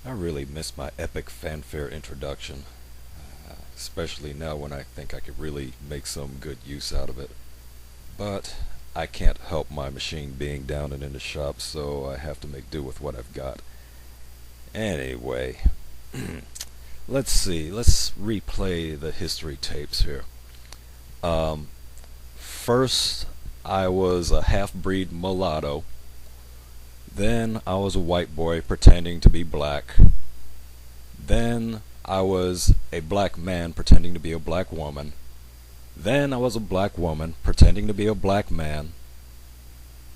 I really miss my epic fanfare introduction, especially now when I think I could really make some good use out of it. But I can't help my machine being down and in the shop, so I have to make do with what I've got. Anyway, let's see. Let's replay the history tapes here. Um, First, I was a half-breed mulatto. Then I was a white boy pretending to be black. Then I was a black man pretending to be a black woman. Then I was a black woman pretending to be a black man.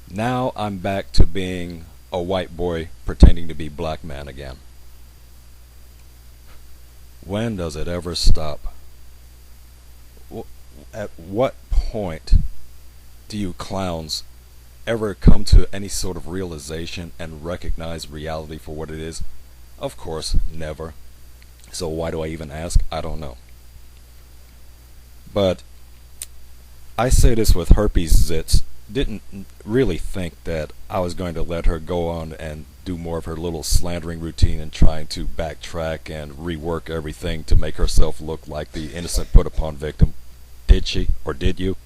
Now I'm back to being a white boy pretending to be black man again. When does it ever stop? At what point do you clowns ever come to any sort of realization and recognize reality for what it is? Of course, never. So why do I even ask? I don't know. But I say this with Herpes Zits. Didn't really think that I was going to let her go on and do more of her little slandering routine and trying to backtrack and rework everything to make herself look like the innocent put upon victim. Did she? Or did you?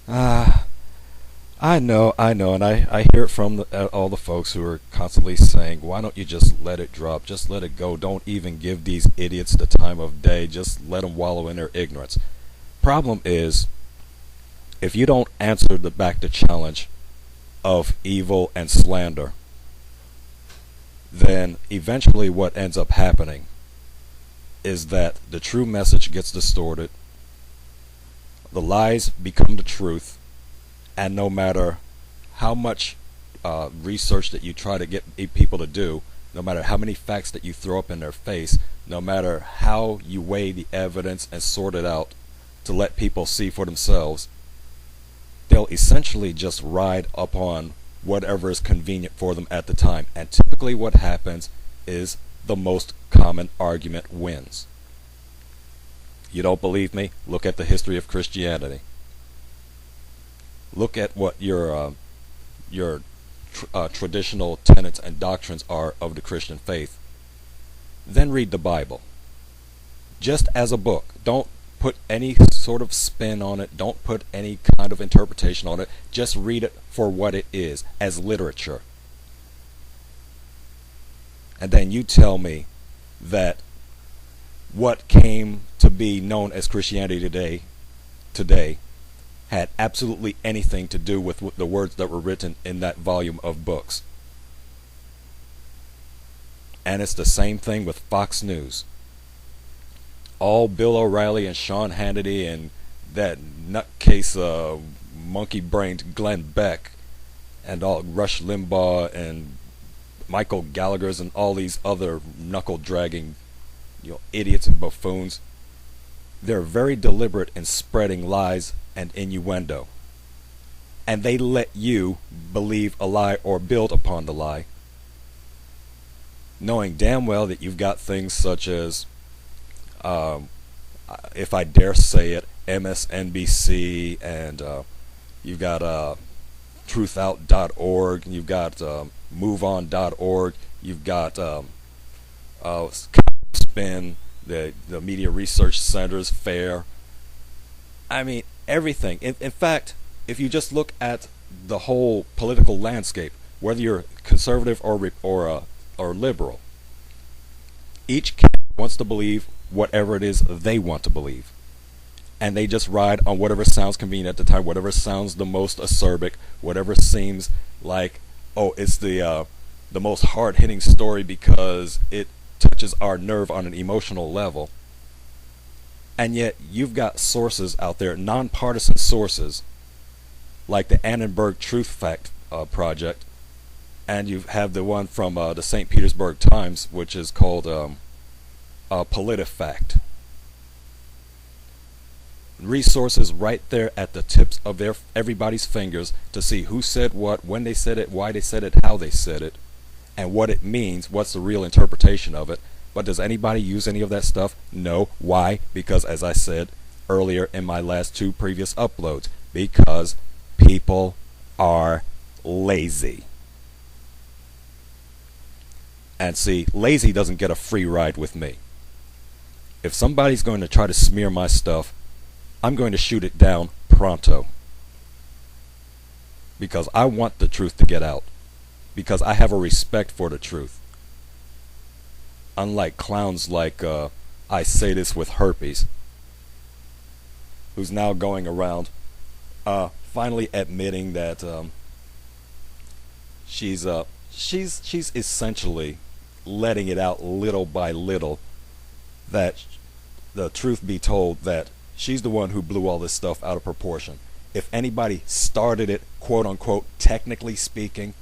Ah, I know, and I hear it from all the folks who are constantly saying, why don't you just let it drop, just let it go, don't even give these idiots the time of day, just let them wallow in their ignorance. Problem is, if you don't answer the challenge of evil and slander, then eventually what ends up happening is that the true message gets distorted, the lies become the truth, and no matter how much research that you try to get people to do, no matter how many facts that you throw up in their face, no matter how you weigh the evidence and sort it out to let people see for themselves, they'll essentially just ride upon whatever is convenient for them at the time. And typically what happens is the most common argument wins. You don't believe me? Look at the history of Christianity. Look at what your traditional tenets and doctrines are of the Christian faith. Then read the Bible. Just as a book. Don't put any sort of spin on it. Don't put any kind of interpretation on it. Just read it for what it is, as literature. And then you tell me that what came to be known as Christianity today had absolutely anything to do with the words that were written in that volume of books. And it's the same thing with Fox News. All Bill O'Reilly and Sean Hannity and that nutcase monkey-brained Glenn Beck and all Rush Limbaugh and Michael Gallagher's and all these other knuckle-dragging idiots and buffoons, they're very deliberate in spreading lies and innuendo. And they let you believe a lie or build upon the lie, knowing damn well that you've got things such as, if I dare say it, MSNBC, and you've got truthout.org, you've got moveon.org, you've got Spin, the Media Research Center's FAIR. I mean, everything. In fact, if you just look at the whole political landscape, whether you're conservative or liberal, each camp wants to believe whatever it is they want to believe, and they just ride on whatever sounds convenient at the time, whatever sounds the most acerbic, whatever seems like, oh, it's the most hard-hitting story because it touches our nerve on an emotional level. And yet you've got sources out there, nonpartisan sources, like the Annenberg Truth Fact Project, and you have the one from the St. Petersburg Times, which is called PolitiFact. Resources right there at the tips of everybody's fingers to see who said what, when they said it, why they said it, how they said it, and what it means, what's the real interpretation of it. But does anybody use any of that stuff? No. Why? Because, as I said earlier in my last two previous uploads, because people are lazy. And see, lazy doesn't get a free ride with me. If somebody's going to try to smear my stuff, I'm going to shoot it down pronto. Because I want the truth to get out. Because I have a respect for the truth. Unlike clowns like I say this with Herpes, who's now going around finally admitting that she's essentially letting it out little by little, that the truth be told, that she's the one who blew all this stuff out of proportion. If anybody started it, quote unquote, technically speaking,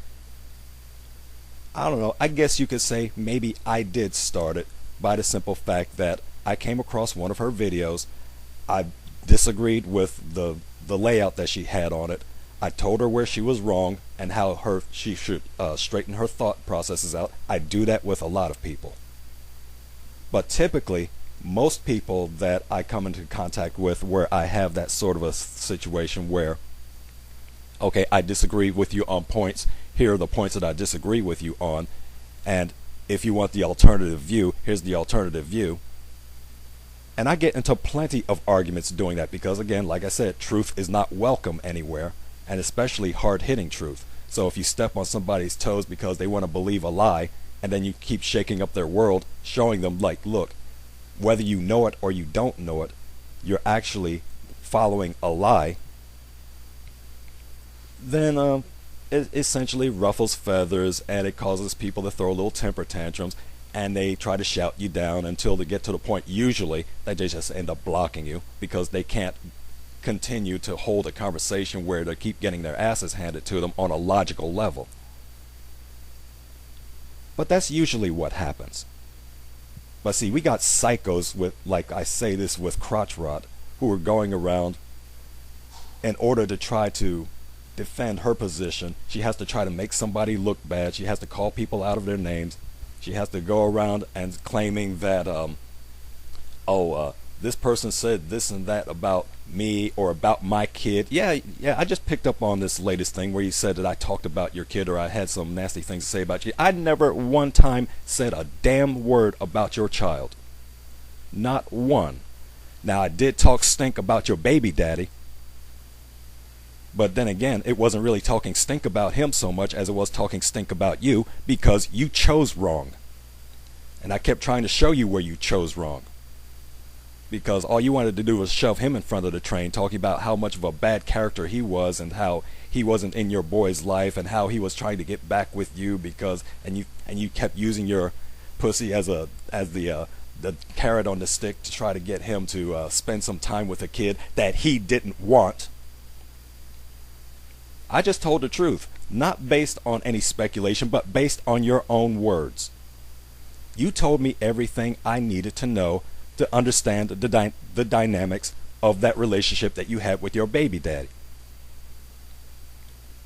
I don't know, I guess you could say maybe I did start it, by the simple fact that I came across one of her videos. I disagreed with the layout that she had on it. I told her where she was wrong and how she should straighten her thought processes out. I do that with a lot of people. But typically, most people that I come into contact with where I have that sort of a situation where, okay, I disagree with you on points, here are the points that I disagree with you on, and if you want the alternative view, here's the alternative view. And I get into plenty of arguments doing that because, again, like I said, truth is not welcome anywhere, and especially hard-hitting truth. So if you step on somebody's toes because they want to believe a lie, and then you keep shaking up their world, showing them, like, look, whether you know it or you don't know it, you're actually following a lie, then it essentially ruffles feathers, and it causes people to throw little temper tantrums, and they try to shout you down until they get to the point, usually, that they just end up blocking you because they can't continue to hold a conversation where they keep getting their asses handed to them on a logical level. But that's usually what happens. But see, we got psychos with, like I say this with crotch rot, who are going around in order to try to defend her position. She has to try to make somebody look bad. She has to call people out of their names. She has to go around and claiming that, this person said this and that about me or about my kid. Yeah, I just picked up on this latest thing where you said that I talked about your kid or I had some nasty things to say about you. I never one time said a damn word about your child. Not one. Now, I did talk stink about your baby daddy. But then again, it wasn't really talking stink about him so much as it was talking stink about you because you chose wrong. And I kept trying to show you where you chose wrong. Because all you wanted to do was shove him in front of the train, talking about how much of a bad character he was and how he wasn't in your boy's life and how he was trying to get back with you because and you kept using your pussy as the carrot on the stick to try to get him to spend some time with a kid that he didn't want. I just told the truth, not based on any speculation, but based on your own words. You told me everything I needed to know to understand the dynamics of that relationship that you had with your baby daddy.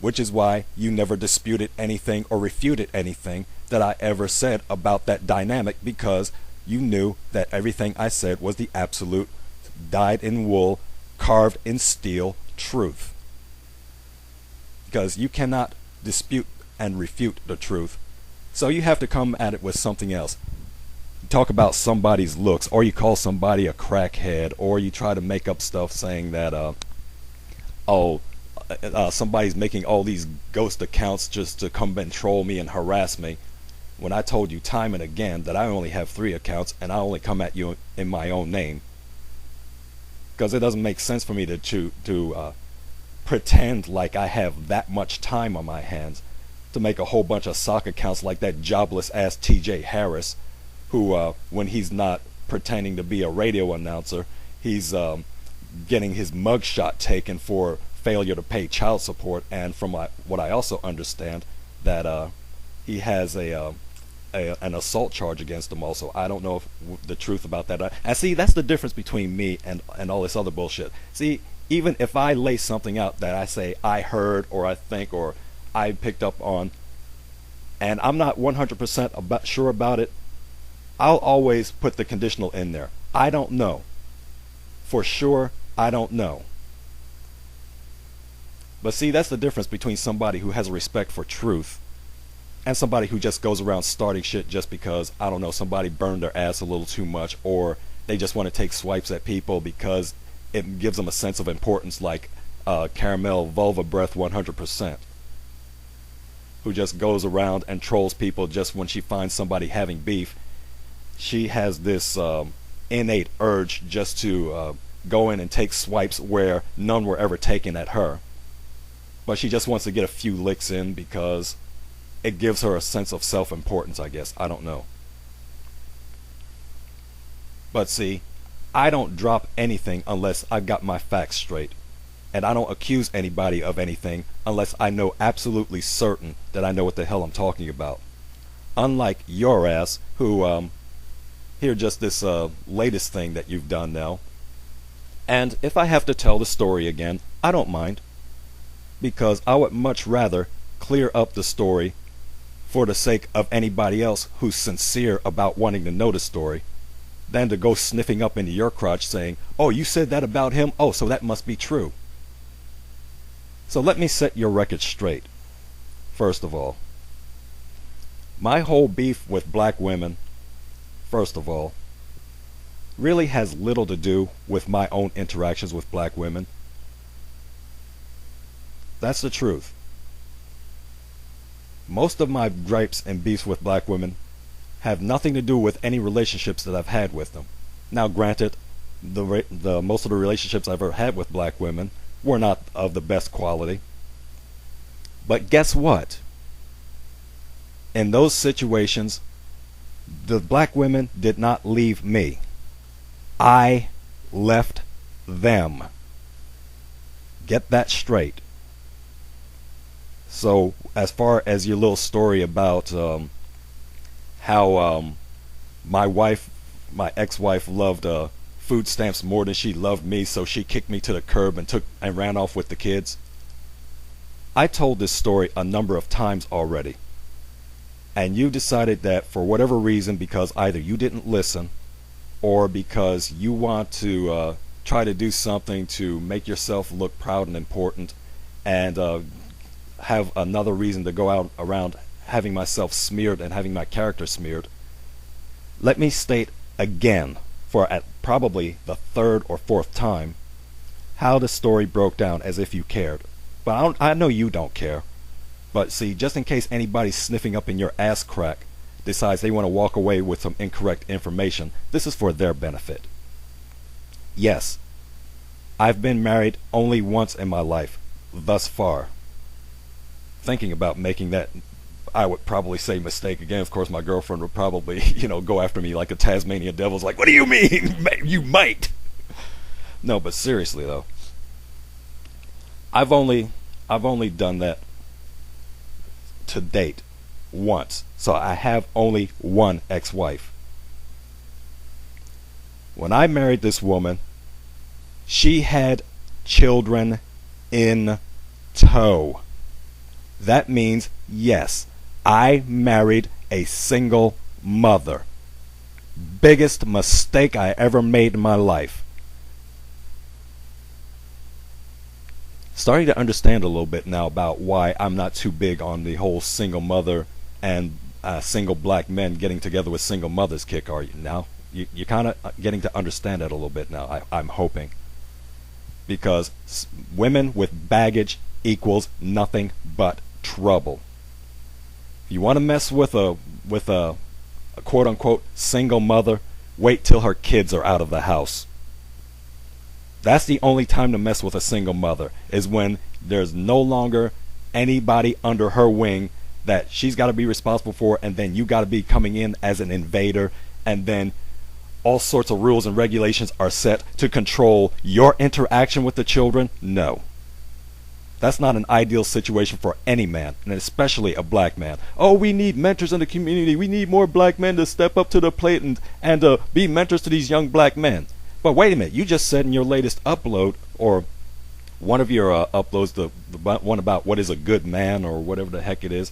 Which is why you never disputed anything or refuted anything that I ever said about that dynamic, because you knew that everything I said was the absolute, dyed in wool, carved in steel truth. Because you cannot dispute and refute the truth. So you have to come at it with something else. You talk about somebody's looks, or you call somebody a crackhead, or you try to make up stuff saying that, somebody's making all these ghost accounts just to come and troll me and harass me. When I told you time and again that I only have 3 accounts and I only come at you in my own name. Because it doesn't make sense for me to pretend like I have that much time on my hands to make a whole bunch of sock accounts like that jobless ass TJ Harris, who when he's not pretending to be a radio announcer, he's getting his mugshot taken for failure to pay child support, and from what I also understand, that he has an assault charge against him also. I don't know if the truth about that. And see, that's the difference between me and all this other bullshit. See, even if I lay something out that I say I heard or I think or I picked up on, and I'm not 100% sure about it, I'll always put the conditional in there. I don't know. For sure, I don't know. But see, that's the difference between somebody who has a respect for truth and somebody who just goes around starting shit just because, I don't know, somebody burned their ass a little too much, or they just want to take swipes at people because it gives them a sense of importance, like Caramel Vulva Breath 100%, who just goes around and trolls people just when she finds somebody having beef. She has this innate urge just to go in and take swipes where none were ever taken at her. But she just wants to get a few licks in because it gives her a sense of self-importance, I guess. I don't know. But see, I don't drop anything unless I've got my facts straight. And I don't accuse anybody of anything unless I know absolutely certain that I know what the hell I'm talking about. Unlike your ass, who, here just this latest thing that you've done now. And if I have to tell the story again, I don't mind. Because I would much rather clear up the story for the sake of anybody else who's sincere about wanting to know the story, than to go sniffing up into your crotch saying, oh, you said that about him? Oh, so that must be true. So let me set your record straight. First of all, my whole beef with black women, first of all, really has little to do with my own interactions with black women. That's the truth. Most of my gripes and beefs with black women have nothing to do with any relationships that I've had with them. Now, granted, the most of the relationships I've ever had with black women were not of the best quality. But guess what? In those situations, the black women did not leave me. I left them. Get that straight. So, as far as your little story about how my ex-wife loved food stamps more than she loved me, so she kicked me to the curb and ran off with the kids. I told this story a number of times already. And you decided that for whatever reason, because either you didn't listen or because you want to try to do something to make yourself look proud and important, and have another reason to go out around having myself smeared and having my character smeared. Let me state again, for at probably the third or fourth time, how the story broke down, as if you cared. But I know you don't care. But see, just in case anybody sniffing up in your ass crack decides they want to walk away with some incorrect information, this is for their benefit. Yes, I've been married only once in my life, thus far. Thinking about making that, I would probably say, mistake again. Of course, my girlfriend would probably, go after me like a Tasmanian devil's like, what do you mean? You might. No, but seriously though, I've only done that to date once. So I have only one ex-wife. When I married this woman, she had children in tow. That means, yes, I married a single mother. Biggest mistake I ever made in my life. Starting to understand a little bit now about why I'm not too big on the whole single mother and single black men getting together with single mothers kick, are you now? You're kind of getting to understand that a little bit now, I'm hoping. Because women with baggage equals nothing but trouble. If you want to mess with a quote-unquote single mother, wait till her kids are out of the house. That's the only time to mess with a single mother, is when there's no longer anybody under her wing that she's got to be responsible for, and then you got to be coming in as an invader, and then all sorts of rules and regulations are set to control your interaction with the children. No. That's not an ideal situation for any man, and especially a black man. Oh, we need mentors in the community. We need more black men to step up to the plate and be mentors to these young black men. But wait a minute, you just said in your latest upload, or one of your uploads, the one about what is a good man, or whatever the heck it is,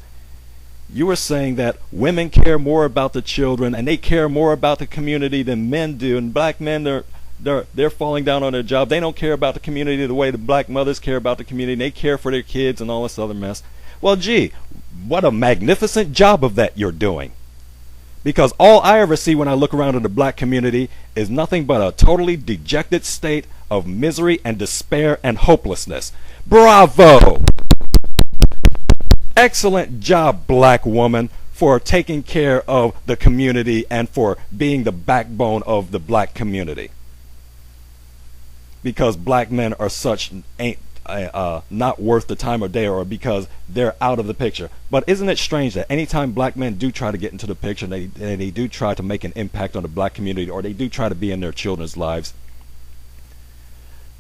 you were saying that women care more about the children and they care more about the community than men do, and black men, they're falling down on their job. They don't care about the community the way the black mothers care about the community. They care for their kids and all this other mess. Well, gee, what a magnificent job of that you're doing. Because all I ever see when I look around in the black community is nothing but a totally dejected state of misery and despair and hopelessness. Bravo! Excellent job, black woman, for taking care of the community and for being the backbone of the black community. Because black men are such ain't not worth the time of day, or because they're out of the picture. But isn't it strange that anytime black men do try to get into the picture, and they do try to make an impact on the black community, or they do try to be in their children's lives,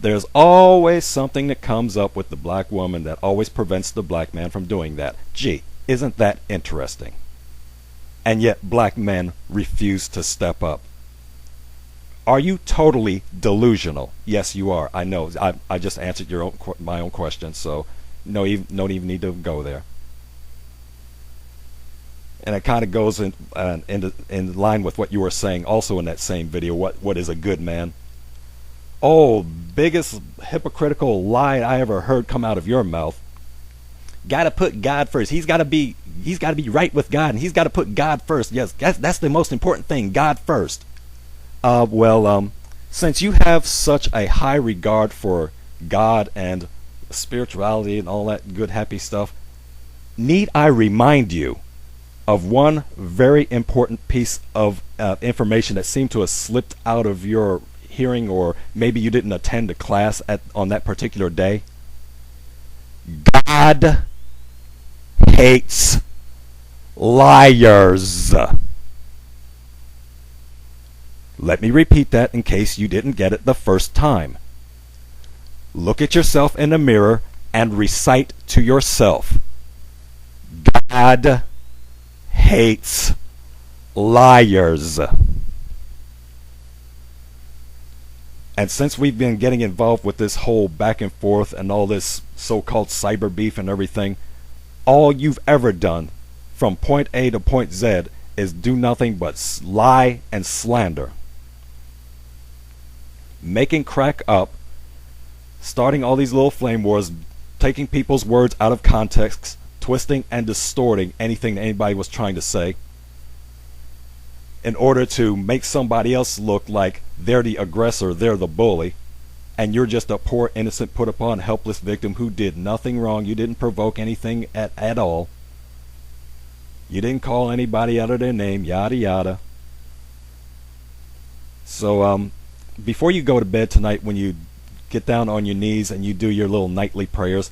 there's always something that comes up with the black woman that always prevents the black man from doing that. Gee, isn't that interesting? And yet black men refuse to step up. Are you totally delusional? Yes, you are. I know. I just answered my own question, so no even need to go there. And it kind of goes in line with what you were saying also in that same video. What is a good man? Oh, biggest hypocritical lie I ever heard come out of your mouth. Got to put God first. He's got to be right with God, and he's got to put God first. Yes, that's the most important thing. God first. Since you have such a high regard for God and spirituality and all that good happy stuff, need I remind you of one very important piece of information that seemed to have slipped out of your hearing, or maybe you didn't attend a class on that particular day? God hates liars. Let me repeat that in case you didn't get it the first time. Look at yourself in the mirror and recite to yourself, God hates liars. And since we've been getting involved with this whole back and forth and all this so-called cyber beef and everything, all you've ever done from point A to point Z is do nothing but lie and slander. Making crack up, starting all these little flame wars, taking people's words out of context, twisting and distorting anything that anybody was trying to say in order to make somebody else look like they're the aggressor, they're the bully, and you're just a poor, innocent, put upon, helpless victim who did nothing wrong. You didn't provoke anything at all. You didn't call anybody out of their name, yada yada. So before you go to bed tonight, when you get down on your knees and you do your little nightly prayers,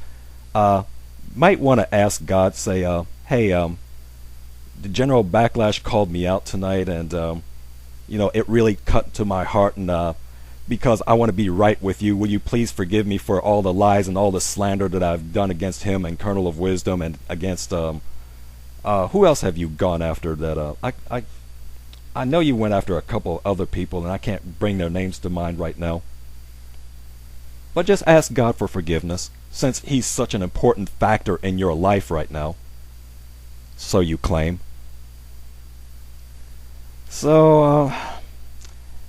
might want to ask God, say, hey, the General Backlash called me out tonight, and it really cut to my heart, and because I want to be right with you, will you please forgive me for all the lies and all the slander that I've done against him and Colonel of Wisdom, and against who else have you gone after that I know you went after a couple other people, and I can't bring their names to mind right now. But just ask God for forgiveness, since he's such an important factor in your life right now. So you claim. So,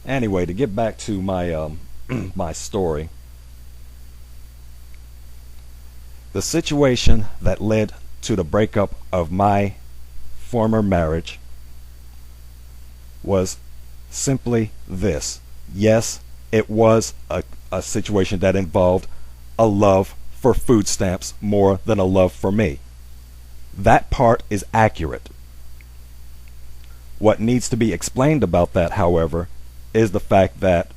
anyway, to get back to my my story. The situation that led to the breakup of my former marriage was simply this. Yes, it was a situation that involved a love for food stamps more than a love for me. That part is accurate. What needs to be explained about that, however, is the fact that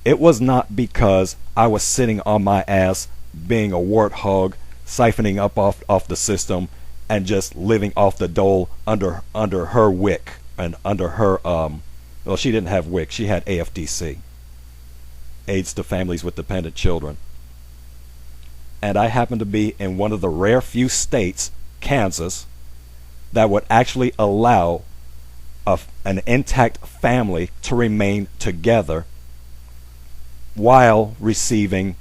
it was not because I was sitting on my ass being a warthog, siphoning up off the system and just living off the dole under her wick and under her well, she didn't have WIC, she had AFDC, AIDS to Families with Dependent Children. And I happened to be in one of the rare few states, Kansas, that would actually allow an intact family to remain together while receiving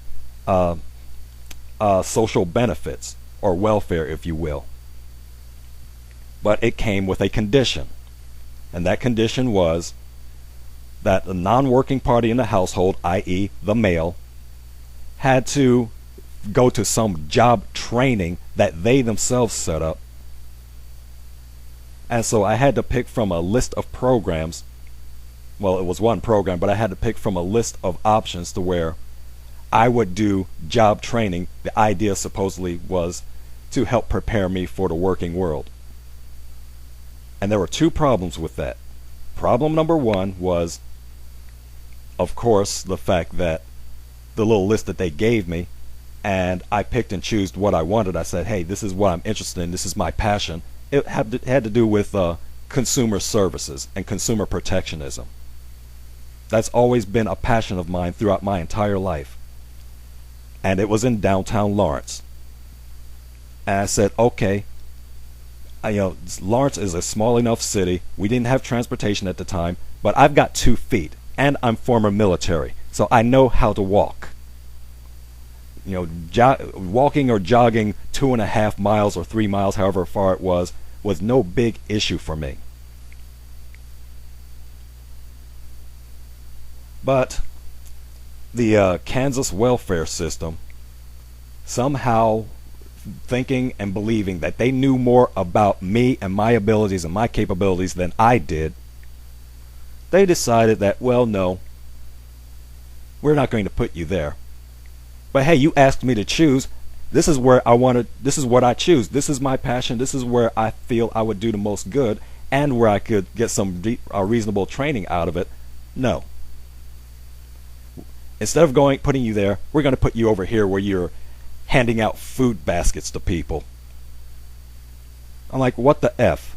social benefits, or welfare, if you will. But it came with a condition, and that condition was that the non-working party in the household, i.e. the male, had to go to some job training that they themselves set up And so I had to pick from a list of programs. Well, it was one program, but I had to pick from a list of options to where I would do job training. The idea supposedly was to help prepare me for the working world. And there were two problems with that. Problem number one was, of course, the fact that the little list that they gave me, and I picked and chose what I wanted. I said, hey, this is what I'm interested in. This is my passion. It had to do with consumer services and consumer protectionism. That's always been a passion of mine throughout my entire life. And it was in downtown Lawrence. And I said, okay, Lawrence is a small enough city. We didn't have transportation at the time, but I've got 2 feet, and I'm former military, so I know how to walk. Walking or jogging 2.5 miles or 3 miles, however far it was no big issue for me. But the Kansas welfare system, somehow thinking and believing that they knew more about me and my abilities and my capabilities than I did, they decided that, well, no, we're not going to put you there. But hey, you asked me to choose. This is where I wanted. This is what I choose. This is my passion. This is where I feel I would do the most good, and where I could get some reasonable training out of it. No. Instead of putting you there, we're going to put you over here where you're handing out food baskets to people. I'm like, what the F?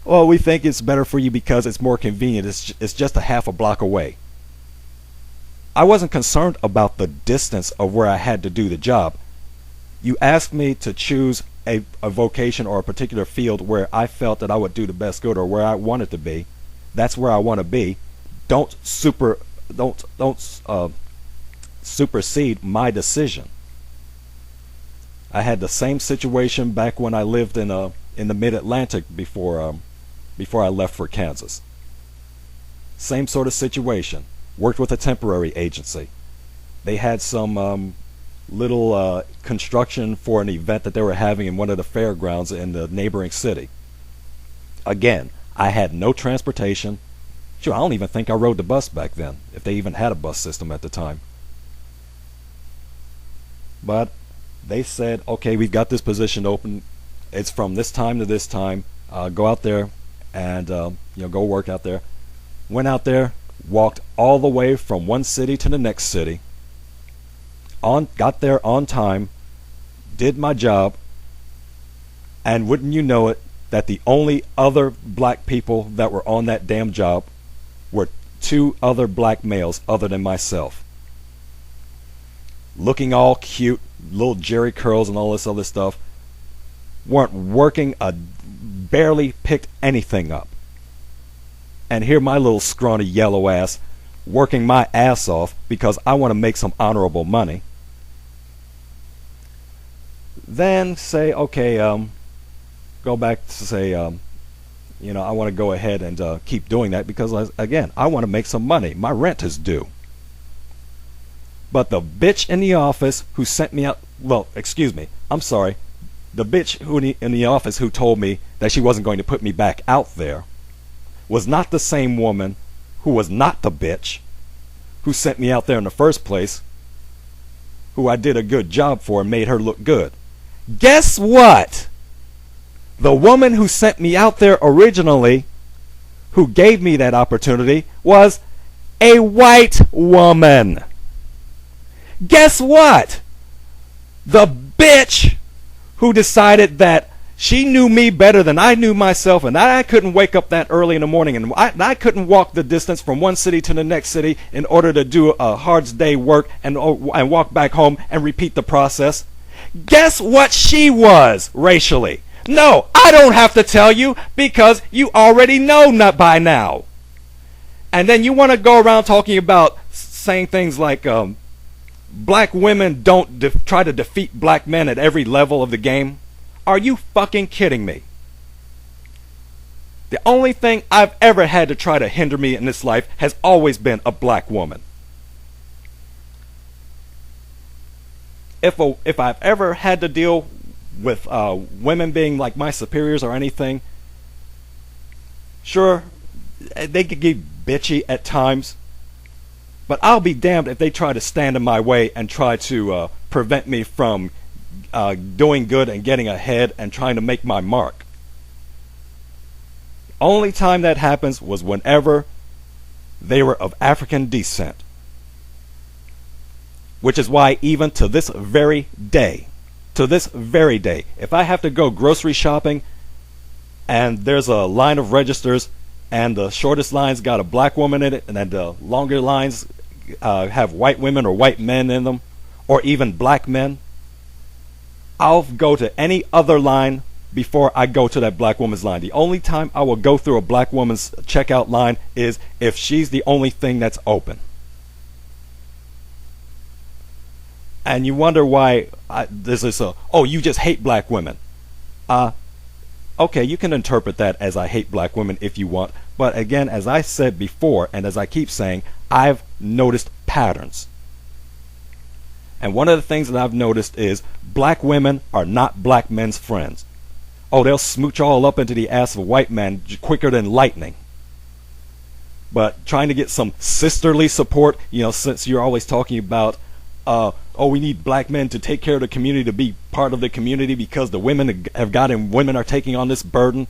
Well, we think it's better for you because it's more convenient. It's just a half a block away. I wasn't concerned about the distance of where I had to do the job. You asked me to choose a vocation or a particular field where I felt that I would do the best good, or where I wanted to be. That's where I want to be. Don't supersede my decision. I had the same situation back when I lived in the Mid-Atlantic before I left for Kansas. Same sort of situation. Worked with a temporary agency. They had some little construction for an event that they were having in one of the fairgrounds in the neighboring city. Again, I had no transportation. Sure, I don't even think I rode the bus back then, if they even had a bus system at the time. But they said, okay, we've got this position open. It's from this time to this time. Go out there and go work out there. Went out there, walked all the way from one city to the next city. Got there on time, did my job, and wouldn't you know it, that the only other black people that were on that damn job were 2 other black males other than myself. Looking all cute, little jerry curls and all this other stuff. Weren't working, barely picked anything up. And here my little scrawny yellow ass working my ass off because I want to make some honorable money. Then say, okay, go back to say, I want to go ahead and keep doing that because, again, I want to make some money. My rent is due. But the bitch in the office who sent me out, well, excuse me, I'm sorry, the bitch in the office who told me that she wasn't going to put me back out there was not the same woman who was not the bitch who sent me out there in the first place, who I did a good job for and made her look good. Guess what? The woman who sent me out there originally, who gave me that opportunity, was a white woman. Guess what? The bitch who decided that she knew me better than I knew myself, and I couldn't wake up that early in the morning, and I couldn't walk the distance from one city to the next city in order to do a hard day work and walk back home and repeat the process. Guess what she was racially? No, I don't have to tell you because you already know not by now. And then you want to go around talking about saying things like black women don't try to defeat black men at every level of the game. Are you fucking kidding me? The only thing I've ever had to try to hinder me in this life has always been a black woman. If I've ever had to deal with women being like my superiors or anything, sure, they could get bitchy at times, but I'll be damned if they try to stand in my way and try to prevent me from doing good and getting ahead and trying to make my mark. Only time that happens was whenever they were of African descent. Which is why even to this very day, if I have to go grocery shopping and there's a line of registers and the shortest line's got a black woman in it and then the longer lines have white women or white men in them, or even black men, I'll go to any other line before I go to that black woman's line. The only time I will go through a black woman's checkout line is if she's the only thing that's open. And you wonder why there's this, oh, you just hate black women. Okay, you can interpret that as I hate black women if you want. But again, as I said before, and as I keep saying, I've noticed patterns. And one of the things that I've noticed is black women are not black men's friends. Oh, they'll smooch all up into the ass of a white man quicker than lightning. But trying to get some sisterly support, since you're always talking about, we need black men to take care of the community, to be part of the community because the women have got and women are taking on this burden.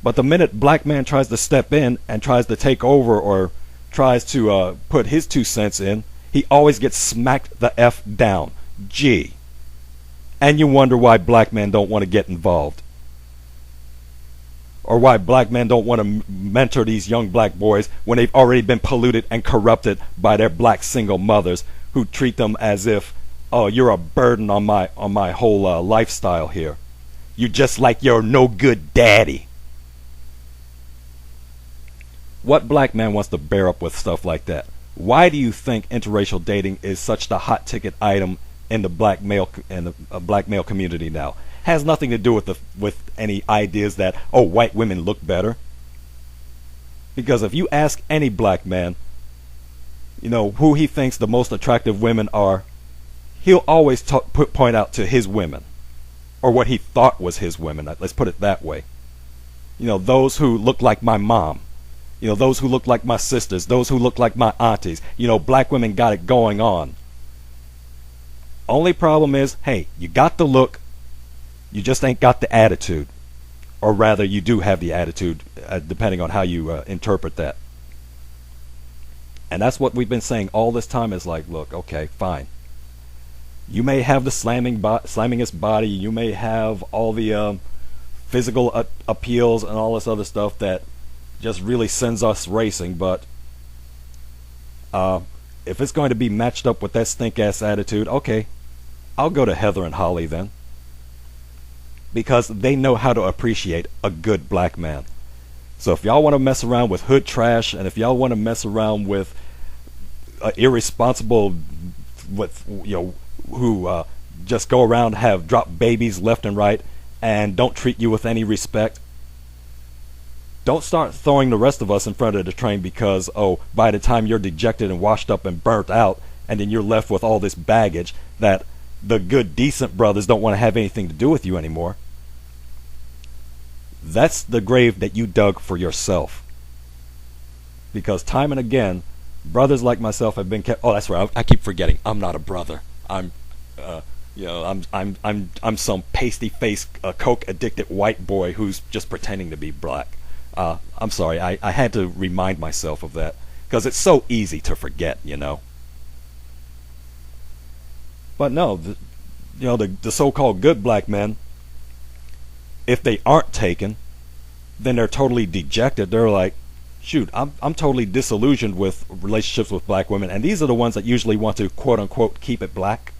But the minute black man tries to step in and tries to take over or tries to put his 2 cents in, he always gets smacked the F down. Gee. And you wonder why black men don't want to get involved. Or why black men don't want to mentor these young black boys when they've already been polluted and corrupted by their black single mothers who treat them as if, oh, you're a burden on my whole lifestyle here. You're just like your no good daddy. What black man wants to bear up with stuff like that? Why do you think interracial dating is such the hot ticket item in the black male community now? Has nothing to do with any ideas that, oh, white women look better. Because if you ask any black man, who he thinks the most attractive women are, he'll always point out to his women, or what he thought was his women. Let's put it that way. Those who look like my mom. Those who look like my sisters, those who look like my aunties. Black women got it going on. Only problem is, hey, you got the look, you just ain't got the attitude. Or rather, you do have the attitude, depending on how you interpret that. And that's what we've been saying all this time is like, look, okay, fine. You may have the slammingest body, you may have all the physical appeals and all this other stuff that just really sends us racing, but if it's going to be matched up with that stink-ass attitude, okay, I'll go to Heather and Holly then. Because they know how to appreciate a good black man. So if y'all want to mess around with hood trash, and if y'all want to mess around with irresponsible, who just go around have drop babies left and right, and don't treat you with any respect, don't start throwing the rest of us in front of the train because, by the time you're dejected and washed up and burnt out, and then you're left with all this baggage that the good, decent brothers don't want to have anything to do with you anymore. That's the grave that you dug for yourself. Because time and again, brothers like myself have been kept. Oh, that's right. I keep forgetting. I'm not a brother. I'm some pasty-faced, coke-addicted white boy who's just pretending to be black. I'm sorry. I had to remind myself of that because it's so easy to forget, But no, the so-called good black men, if they aren't taken, then they're totally dejected. They're like, shoot, I'm totally disillusioned with relationships with black women, and these are the ones that usually want to quote-unquote keep it black.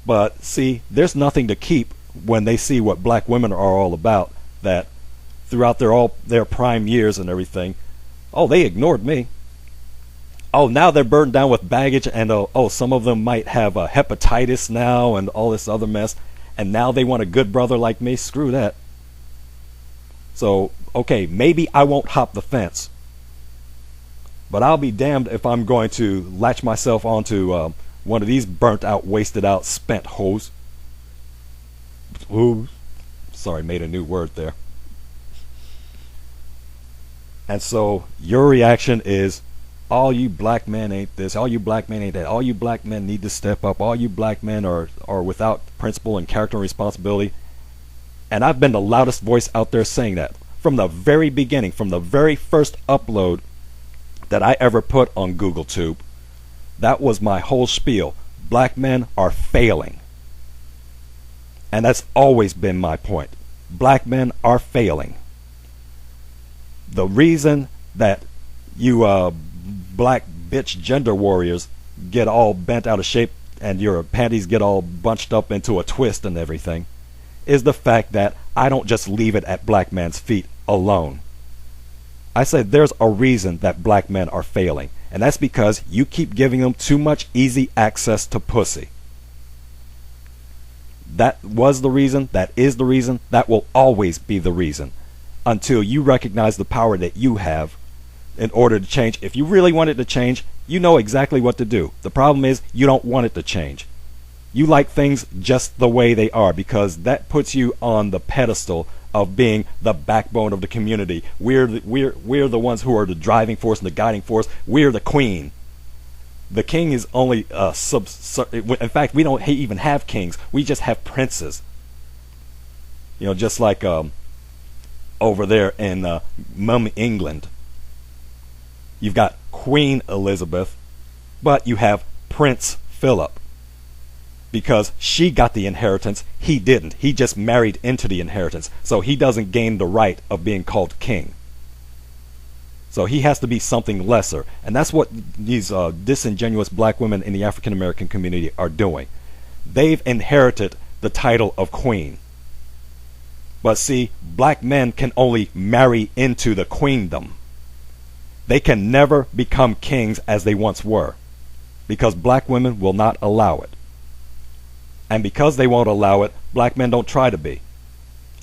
But see, there's nothing to keep when they see what black women are all about, that throughout their prime years and everything, they ignored me. Now they're burdened down with baggage, and some of them might have hepatitis now and all this other mess, and now they want a good brother like me. Screw that. So, okay, maybe I won't hop the fence, but I'll be damned if I'm going to latch myself onto one of these burnt out, wasted out, spent hoes. Ooh, sorry, made a new word there. And so your reaction is, all you black men ain't this, all you black men ain't that, all you black men need to step up, all you black men are without principle and character and responsibility. And I've been the loudest voice out there saying that from the very beginning, from the very first upload that I ever put on Google Tube. That was my whole spiel. Black men are failing. And that's always been my point. Black men are failing. The reason that you black bitch gender warriors get all bent out of shape and your panties get all bunched up into a twist and everything is the fact that I don't just leave it at black man's feet alone. I said there's a reason that black men are failing, and that's because you keep giving them too much easy access to pussy. That was the reason, that is the reason, that will always be the reason until you recognize the power that you have in order to change. If you really want it to change, you know exactly what to do. The problem is you don't want it to change. You like things just the way they are because that puts you on the pedestal of being the backbone of the community. We're the ones who are the driving force and the guiding force. We're the queen. The king is only in fact, we don't even have kings. We just have princes. You know, just like over there in Mum England. You've got Queen Elizabeth, but you have Prince Philip. Because she got the inheritance, he didn't. He just married into the inheritance. So he doesn't gain the right of being called king. So he has to be something lesser. And that's what these disingenuous black women in the African American community are doing. They've inherited the title of queen. But see, black men can only marry into the queendom. They can never become kings as they once were, because black women will not allow it. And because they won't allow it, black men don't try to be.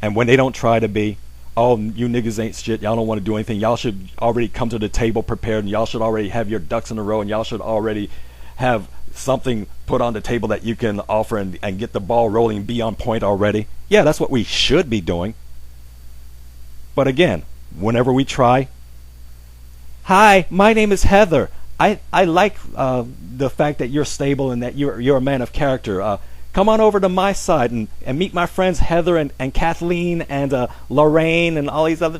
And when they don't try to be, oh, you niggas ain't shit, y'all don't want to do anything, y'all should already come to the table prepared, and y'all should already have your ducks in a row, and y'all should already have something put on the table that you can offer and get the ball rolling, be on point already. Yeah, that's what we should be doing. But again, whenever we try, hi, my name is Heather. I like the fact that you're stable and that you're a man of character. Come on over to my side and meet my friends Heather and Kathleen and Lorraine and all these other,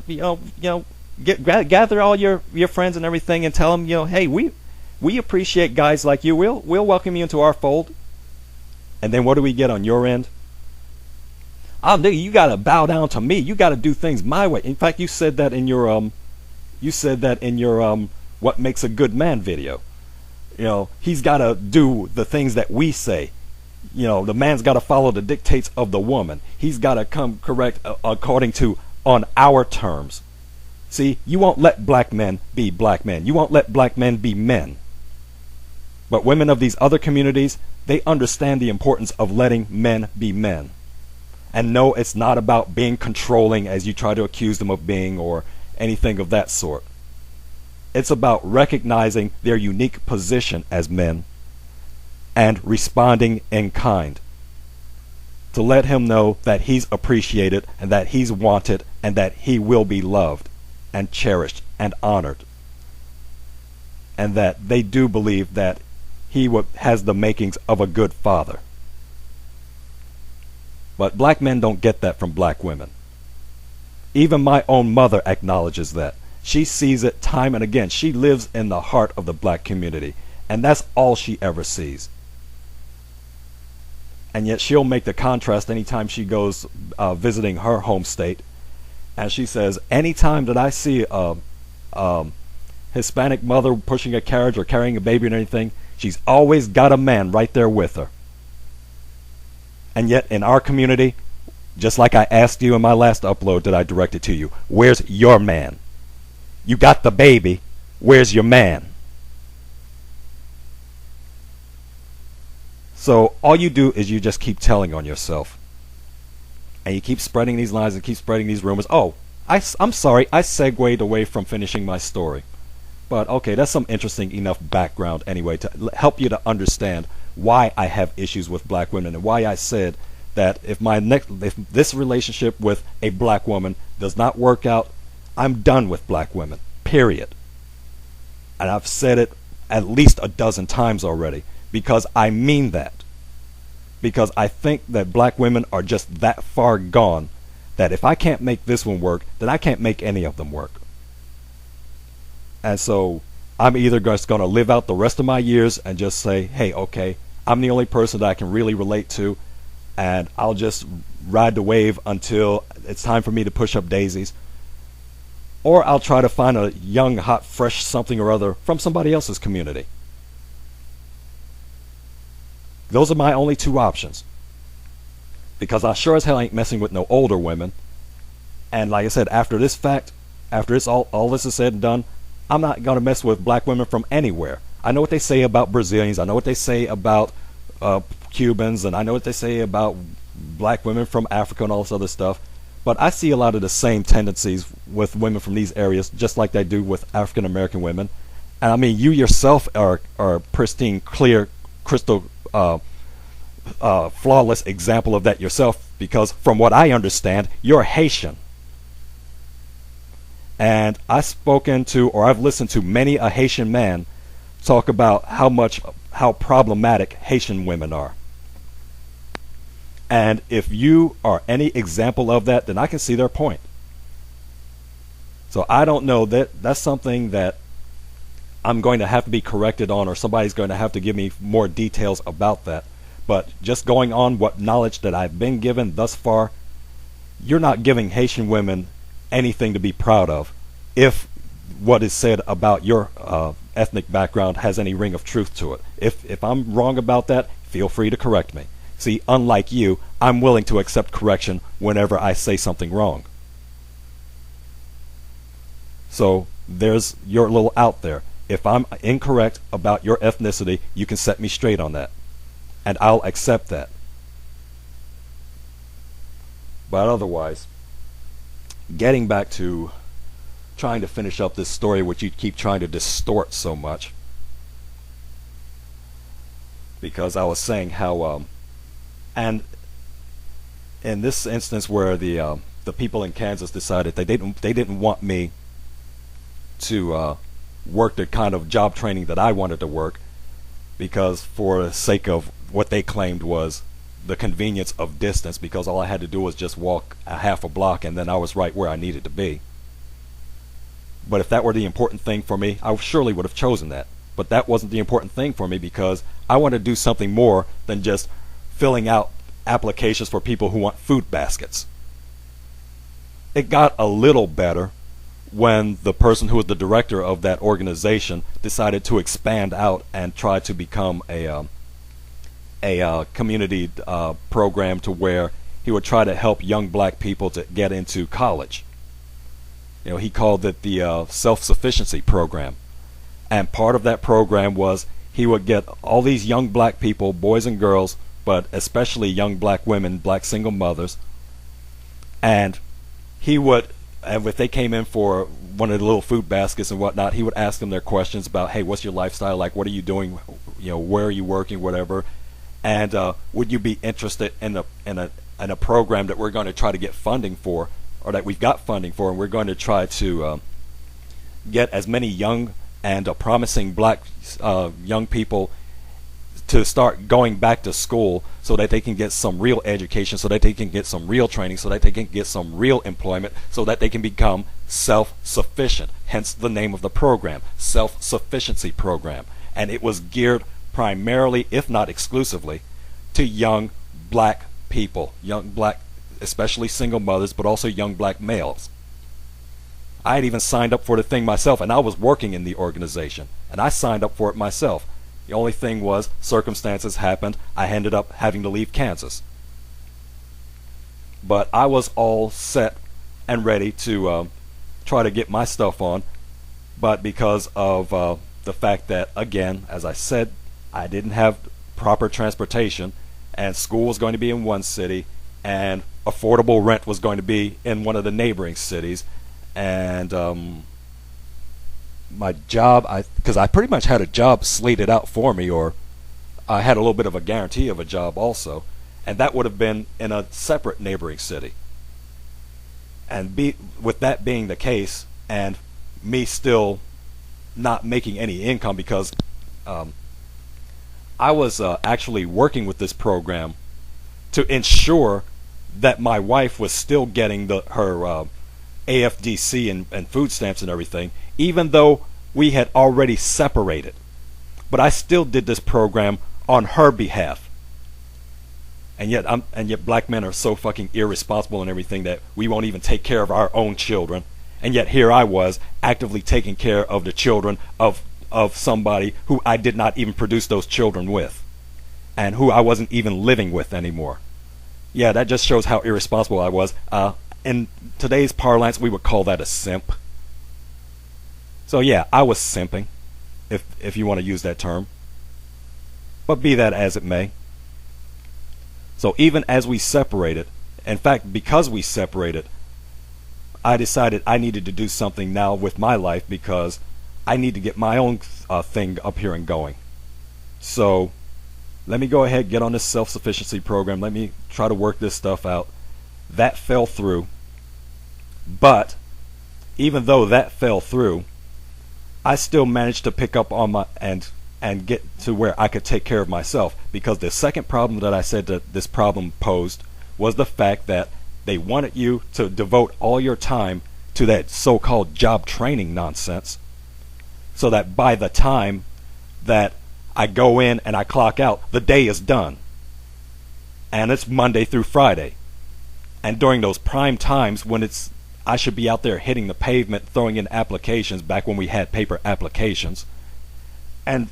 gather all your friends and everything and tell them, hey, we appreciate guys like you. We'll welcome you into our fold. And then what do we get on your end? Oh, nigga, you gotta bow down to me. You gotta do things my way. In fact, you said that in your What Makes a Good Man video. He's gotta do the things that we say. The man's gotta follow the dictates of the woman. He's gotta come correct according to on our terms. See, you won't let black men be black men. You won't let black men be men. But women of these other communities, they understand the importance of letting men be men. And no, it's not about being controlling as you try to accuse them of being or anything of that sort. It's about recognizing their unique position as men and responding in kind. To let him know that he's appreciated and that he's wanted and that he will be loved and cherished and honored. And that they do believe that he has the makings of a good father. But black men don't get that from black women. Even my own mother acknowledges that. She sees it time and again. She lives in the heart of the black community, and that's all she ever sees. And yet she'll make the contrast anytime she goes visiting her home state, and she says, anytime that I see a Hispanic mother pushing a carriage or carrying a baby or anything, she's always got a man right there with her. And yet in our community, just like I asked you in my last upload that I directed to you, where's your man? You got the baby, where's your man? So all you do is you just keep telling on yourself. And you keep spreading these lies and keep spreading these rumors. Oh, I'm sorry, I segued away from finishing my story. But okay, that's some interesting enough background anyway to help you to understand why I have issues with black women and why I said that if this relationship with a black woman does not work out, I'm done with black women. Period. And I've said it at least a dozen times already because I mean that. Because I think that black women are just that far gone that if I can't make this one work, then I can't make any of them work. And so I'm either just going to live out the rest of my years and just say, hey, okay, I'm the only person that I can really relate to, and I'll just ride the wave until it's time for me to push up daisies. Or I'll try to find a young, hot, fresh something or other from somebody else's community. Those are my only two options. Because I sure as hell ain't messing with no older women. And like I said, after this all this is said and done, I'm not going to mess with black women from anywhere. I know what they say about Brazilians. I know what they say about Cubans. And I know what they say about black women from Africa and all this other stuff. But I see a lot of the same tendencies with women from these areas, just like they do with African American women. And I mean, you yourself are pristine, clear, crystal, flawless example of that yourself, because from what I understand, you're Haitian. And I've listened to many a Haitian man talk about how problematic Haitian women are. And if you are any example of that, then I can see their point. So I don't know, that's something that I'm going to have to be corrected on, or somebody's going to have to give me more details about that. But just going on what knowledge that I've been given thus far, you're not giving Haitian women anything to be proud of if what is said about your ethnic background has any ring of truth to it. If I'm wrong about that, feel free to correct me. See, unlike you, I'm willing to accept correction whenever I say something wrong. So there's your little out there. If I'm incorrect about your ethnicity, you can set me straight on that. And I'll accept that. But otherwise, getting back to trying to finish up this story, which you keep trying to distort so much. Because I was saying how, and in this instance where the people in Kansas decided they didn't want me to work the kind of job training that I wanted to work, because for the sake of what they claimed was the convenience of distance, because all I had to do was just walk a half a block and then I was right where I needed to be. But if that were the important thing for me, I surely would have chosen that. But that wasn't the important thing for me, because I wanted to do something more than just filling out applications for people who want food baskets. It got a little better when the person who was the director of that organization decided to expand out and try to become a community program to where he would try to help young black people to get into college. You know, he called it the self-sufficiency program. And part of that program was he would get all these young black people, boys and girls, but especially young black women, black single mothers, and he would, and if they came in for one of the little food baskets and whatnot, he would ask them their questions about, hey, what's your lifestyle like? What are you doing? You know, where are you working? Whatever. And would you be interested in a program that we're going to try to get funding for, or that we've got funding for, and we're going to try to get as many young and promising black young people to start going back to school so that they can get some real education, so that they can get some real training, so that they can get some real employment, so that they can become self-sufficient. Hence the name of the program, Self-Sufficiency Program. And it was geared primarily, if not exclusively, to young black people, young black, especially single mothers, but also young black males. I had even signed up for the thing myself, and I was working in the organization, and I signed up for it myself. The only thing was, circumstances happened. I ended up having to leave Kansas. But I was all set and ready to try to get my stuff on. But because of the fact that, again, as I said, I didn't have proper transportation, and school was going to be in one city, and affordable rent was going to be in one of the neighboring cities, and my job, because I pretty much had a job slated out for me, or I had a little bit of a guarantee of a job also, and that would have been in a separate neighboring city. And with that being the case, and me still not making any income because I was actually working with this program to ensure that my wife was still getting her AFDC and food stamps and everything, even though we had already separated. But I still did this program on her behalf. And yet black men are so fucking irresponsible and everything that we won't even take care of our own children. And yet here I was actively taking care of the children of somebody who I did not even produce those children with, and who I wasn't even living with anymore. Yeah, that just shows how irresponsible I was. In today's parlance, we would call that a simp. So yeah, I was simping, if you want to use that term. But be that as it may. So even as we separated, in fact, because we separated, I decided I needed to do something now with my life because I need to get my own thing up here and going. So let me go ahead, get on this self-sufficiency program. Let me try to work this stuff out. That fell through. But even though that fell through, I still managed to pick up on my and get to where I could take care of myself, because the second problem that I said that this problem posed was the fact that they wanted you to devote all your time to that so-called job training nonsense, so that by the time that I go in and I clock out, the day is done. And it's Monday through Friday. And during those prime times when I should be out there hitting the pavement, throwing in applications, back when we had paper applications. And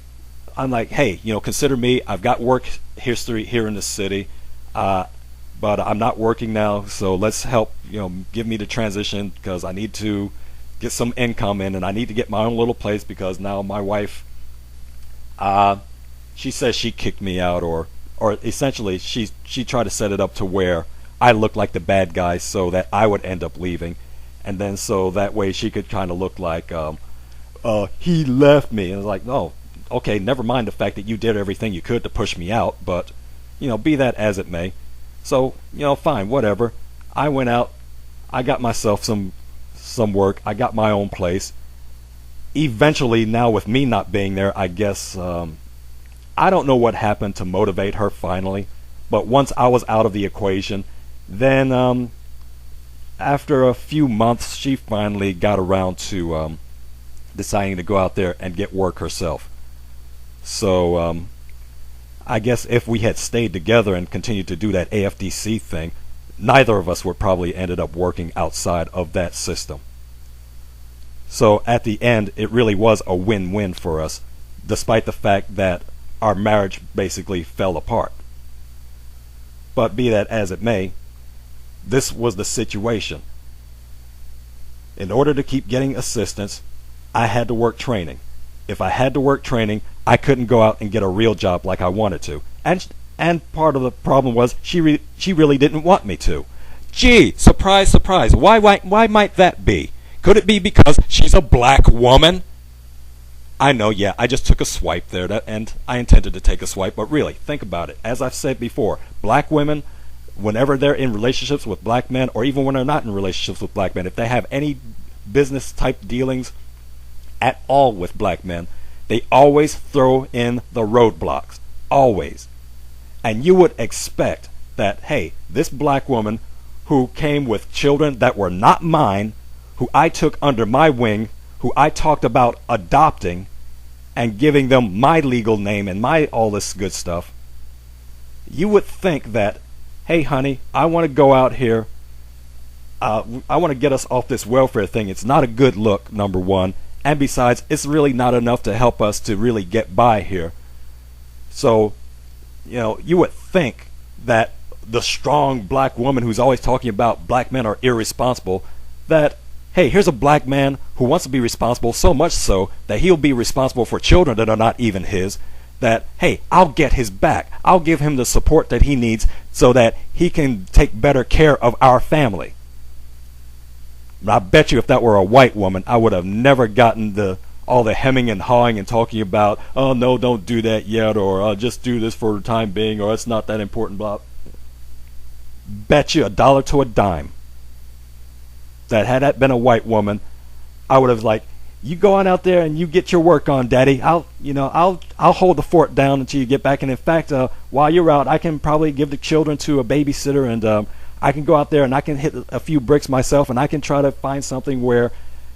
I'm like, hey, consider me, I've got work history here in the city, but I'm not working now, so let's help, give me the transition, because I need to get some income in, and I need to get my own little place, because now my wife, she says she kicked me out, or essentially she tried to set it up to where I looked like the bad guy so that I would end up leaving, and then so that way she could kind of look like, he left me, and it's like, no. Okay, never mind the fact that you did everything you could to push me out, but, be that as it may. So, fine, whatever. I went out, I got myself some work, I got my own place. Eventually, now with me not being there, I guess, I don't know what happened to motivate her finally, but once I was out of the equation, then, after a few months, she finally got around to deciding to go out there and get work herself. So I guess if we had stayed together and continued to do that AFDC thing, neither of us would probably ended up working outside of that system. So at the end, it really was a win-win for us, despite the fact that our marriage basically fell apart. But be that as it may, this was the situation. In order to keep getting assistance, I had to work training. If I had to work training, I couldn't go out and get a real job like I wanted to. And part of the problem was she really didn't want me to. Gee, surprise, surprise. Why might that be? Could it be because she's a black woman? I know, yeah, I just took a swipe there, and I intended to take a swipe, but really, think about it. As I've said before, black women, whenever they're in relationships with black men, or even when they're not in relationships with black men, if they have any business-type dealings at all with black men, they always throw in the roadblocks. Always. And you would expect that, hey, this black woman who came with children that were not mine, who I took under my wing, who I talked about adopting and giving them my legal name and my all this good stuff, you would think that, hey honey, I want to go out here, I want to get us off this welfare thing. It's not a good look, number one. And besides, it's really not enough to help us to really get by here. So, you would think that the strong black woman who's always talking about black men are irresponsible, that, hey, here's a black man who wants to be responsible, so much so that he'll be responsible for children that are not even his, that, hey, I'll get his back. I'll give him the support that he needs so that he can take better care of our family. I bet you if that were a white woman, I would have never gotten all the hemming and hawing and talking about, oh no, don't do that yet, or just do this for the time being, or it's not that important, blah. bet you $1 to a dime that had that been a white woman, I would have like, you go on out there and you get your work on, Daddy. I'll hold the fort down until you get back. And in fact, while you're out, I can probably give the children to a babysitter, and I can go out there and I can hit a few bricks myself, and I can try to find something where,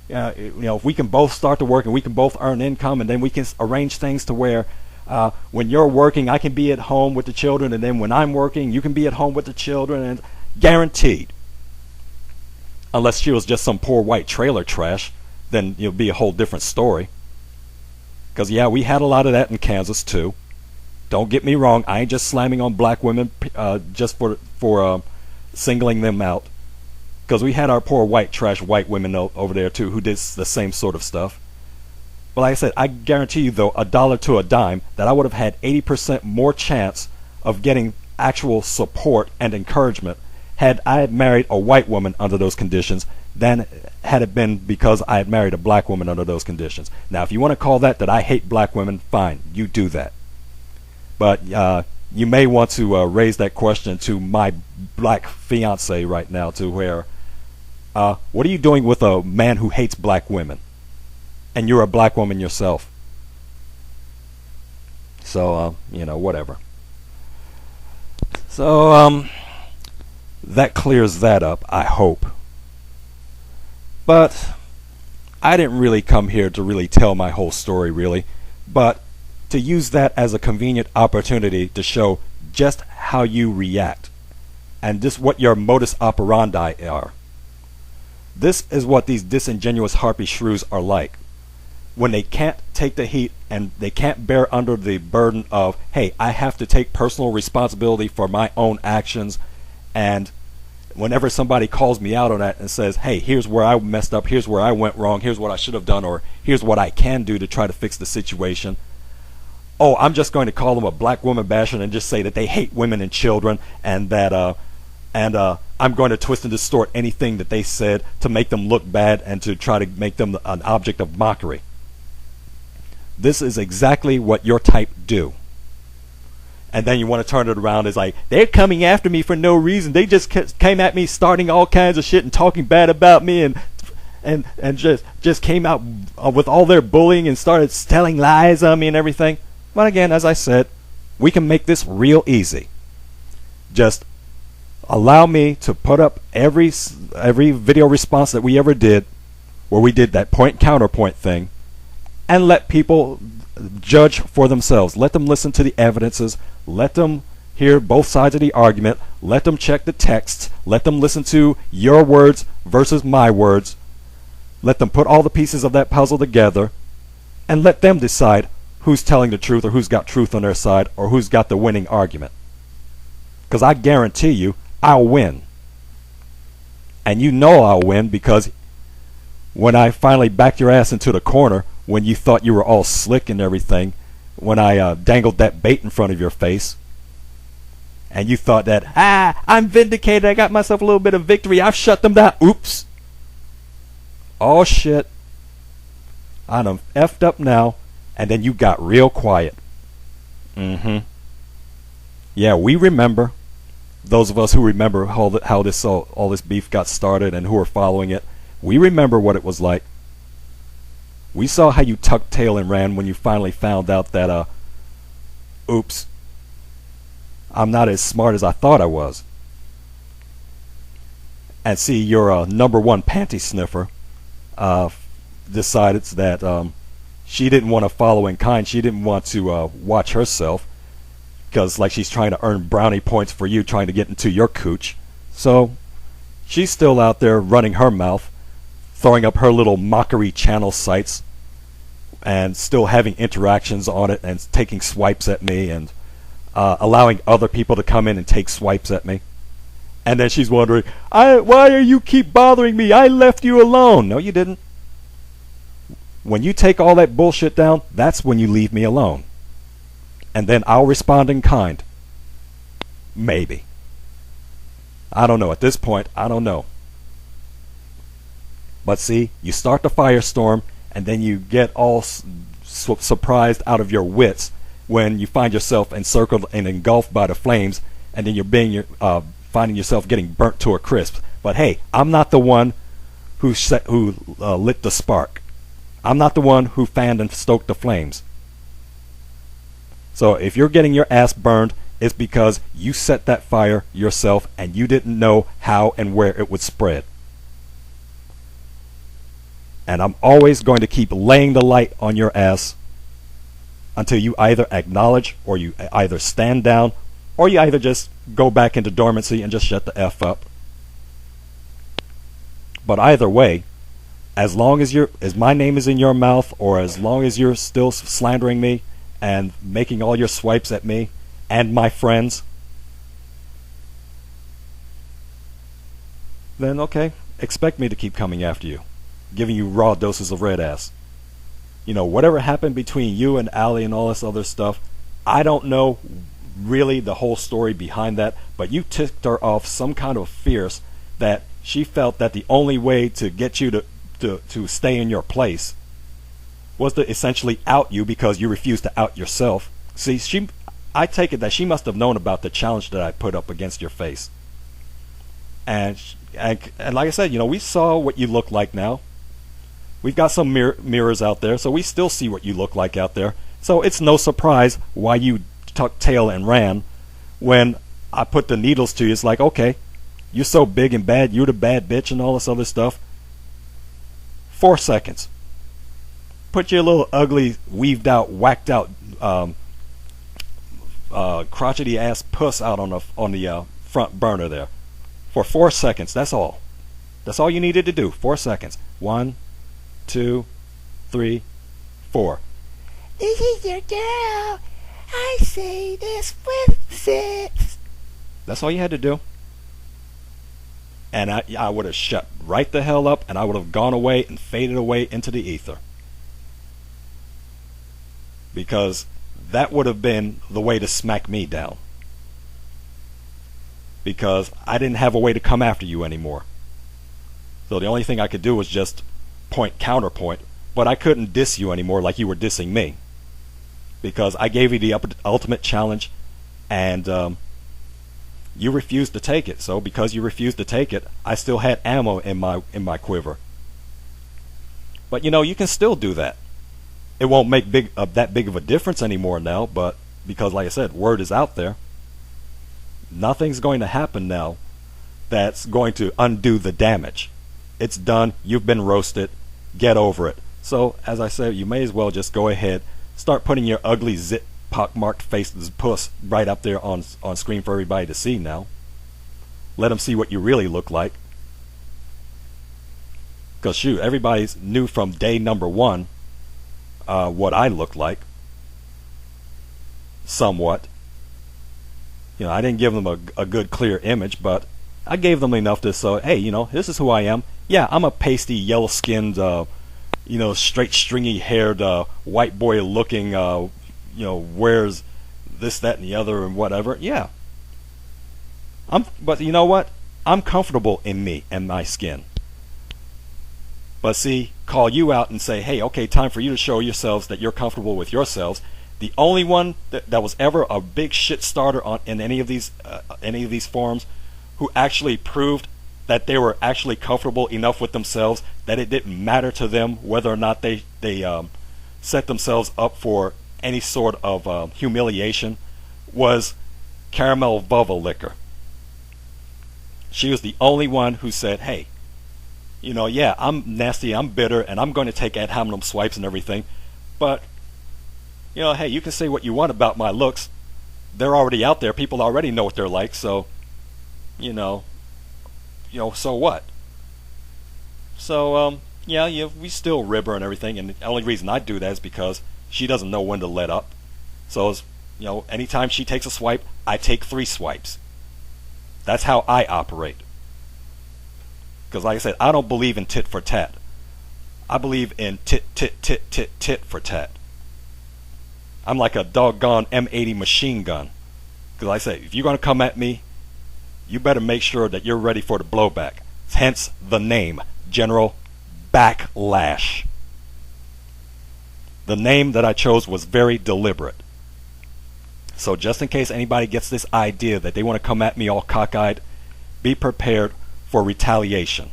if we can both start to work and we can both earn income, and then we can arrange things to where when you're working, I can be at home with the children, and then when I'm working, you can be at home with the children, and guaranteed. Unless she was just some poor white trailer trash, then it'll be a whole different story. Because yeah, we had a lot of that in Kansas too. Don't get me wrong, I ain't just slamming on black women just for singling them out. Because we had our poor white trash white women over there too who did the same sort of stuff. But like I said, I guarantee you though, $1 to a dime, that I would have had 80% more chance of getting actual support and encouragement had I had married a white woman under those conditions than had it been because I had married a black woman under those conditions. Now, if you want to call that I hate black women, fine, you do that. But you may want to raise that question to my black fiance right now, to where, what are you doing with a man who hates black women? And you're a black woman yourself. So, whatever. So, that clears that up, I hope. But I didn't really come here to really tell my whole story, really, but to use that as a convenient opportunity to show just how you react and just what your modus operandi are. This is what these disingenuous harpy shrews are like. When they can't take the heat and they can't bear under the burden of, hey, I have to take personal responsibility for my own actions, and whenever somebody calls me out on that and says, hey, here's where I messed up, here's where I went wrong, here's what I should have done, or here's what I can do to try to fix the situation, oh, I'm just going to call them a black woman basher and just say that they hate women and children, and that I'm going to twist and distort anything that they said to make them look bad and to try to make them an object of mockery. This is exactly what your type do. And then you want to turn it around as like, they're coming after me for no reason. They just came at me starting all kinds of shit and talking bad about me, and just came out with all their bullying and started telling lies on me and everything. But again, as I said, we can make this real easy. Just allow me to put up every video response that we ever did, where we did that point counterpoint thing, and let people judge for themselves. Let them listen to the evidences. Let them hear both sides of the argument. Let them check the texts. Let them listen to your words versus my words. Let them put all the pieces of that puzzle together, and let them decide who's telling the truth, or who's got truth on their side, or who's got the winning argument. Because I guarantee you, I'll win. And you know I'll win, because when I finally backed your ass into the corner, when you thought you were all slick and everything, when I dangled that bait in front of your face, and you thought that, I'm vindicated, I got myself a little bit of victory, I've shut them down. Oops. Oh shit. I done effed up now, and then you got real quiet. Yeah, we remember. Those of us who remember how all this beef got started and who are following it, we remember what it was like. We saw how you tucked tail and ran when you finally found out that, oops, I'm not as smart as I thought I was. And see, your number one panty sniffer decided that she didn't want to follow in kind. She didn't want to watch herself, because like she's trying to earn brownie points for you trying to get into your cooch. So she's still out there running her mouth, throwing up her little mockery channel sites, and still having interactions on it and taking swipes at me, and allowing other people to come in and take swipes at me. And then she's wondering, why are you keep bothering me? I left you alone. No, you didn't. When you take all that bullshit down, that's when you leave me alone. And then I'll respond in kind. Maybe. I don't know. At this point, I don't know. But see, you start the firestorm, and then you get all surprised out of your wits when you find yourself encircled and engulfed by the flames, and then you're being finding yourself getting burnt to a crisp. But hey, I'm not the one who lit the spark. I'm not the one who fanned and stoked the flames. So if you're getting your ass burned, it's because you set that fire yourself and you didn't know how and where it would spread. And I'm always going to keep laying the light on your ass until you either acknowledge, or you either stand down, or you either just go back into dormancy and just shut the F up. But either way, as long as my name is in your mouth, or as long as you're still slandering me and making all your swipes at me and my friends, then okay, expect me to keep coming after you, giving you raw doses of red ass. You know, whatever happened between you and Allie and all this other stuff, I don't know really the whole story behind that, but you ticked her off some kind of fierce that she felt that the only way to get you to stay in your place was to essentially out you because you refused to out yourself. See, I take it that she must have known about the challenge that I put up against your face. And like I said, you know, we saw what you look like now. We've got some mirrors out there, so we still see what you look like out there. So it's no surprise why you tucked tail and ran when I put the needles to you. It's like, okay, you're so big and bad, you're the bad bitch and all this other stuff. 4 seconds. Put your little ugly, weaved out, whacked out, crotchety ass puss out on the front burner there. For 4 seconds, that's all. That's all you needed to do. 4 seconds. 1, 2, 3, 4. This is your girl. I say this with 6. That's all you had to do. And I would have shut right the hell up, and I would have gone away and faded away into the ether. Because that would have been the way to smack me down. Because I didn't have a way to come after you anymore. So the only thing I could do was just counterpoint, but I couldn't diss you anymore like you were dissing me. Because I gave you the ultimate challenge, and you refused to take it. So because you refused to take it, I still had ammo in my quiver. But you know, you can still do that. It won't make that big of a difference anymore now, but because, like I said, word is out there. Nothing's going to happen now that's going to undo the damage. It's done. You've been roasted. Get over it. So, as I said, you may as well just go ahead, start putting your ugly zit pockmarked face puss right up there on screen for everybody to see now. Let them see what you really look like. Because shoot, everybody knew from day number 1 what I looked like. Somewhat. You know, I didn't give them a good clear image, but I gave them enough to say, hey, you know, this is who I am. Yeah, I'm a pasty, yellow-skinned, you know, straight, stringy-haired, white boy-looking, you know, wears this, that, and the other, and whatever. Yeah. But you know what? I'm comfortable in me and my skin. But see, call you out and say, hey, okay, time for you to show yourselves that you're comfortable with yourselves. The only one that was ever a big shit starter in any of these forums, who actually proved that they were actually comfortable enough with themselves that it didn't matter to them whether or not they set themselves up for any sort of humiliation, was Caramel Vulva Liquor. She was the only one who said, hey, you know, yeah, I'm nasty, I'm bitter, and I'm going to take ad hominem swipes and everything, but you know, hey, you can say what you want about my looks. They're already out there. People already know what they're like. So, you know, so what? So, yeah, we still rib her and everything. And the only reason I do that is because she doesn't know when to let up. So, you know, anytime she takes a swipe, I take 3 swipes. That's how I operate. Because, like I said, I don't believe in tit for tat. I believe in tit for tat. I'm like a doggone M80 machine gun. Because like I say, if you're going to come at me, you better make sure that you're ready for the blowback. Hence the name, General Backlash. The name that I chose was very deliberate. So just in case anybody gets this idea that they want to come at me all cockeyed, be prepared for retaliation.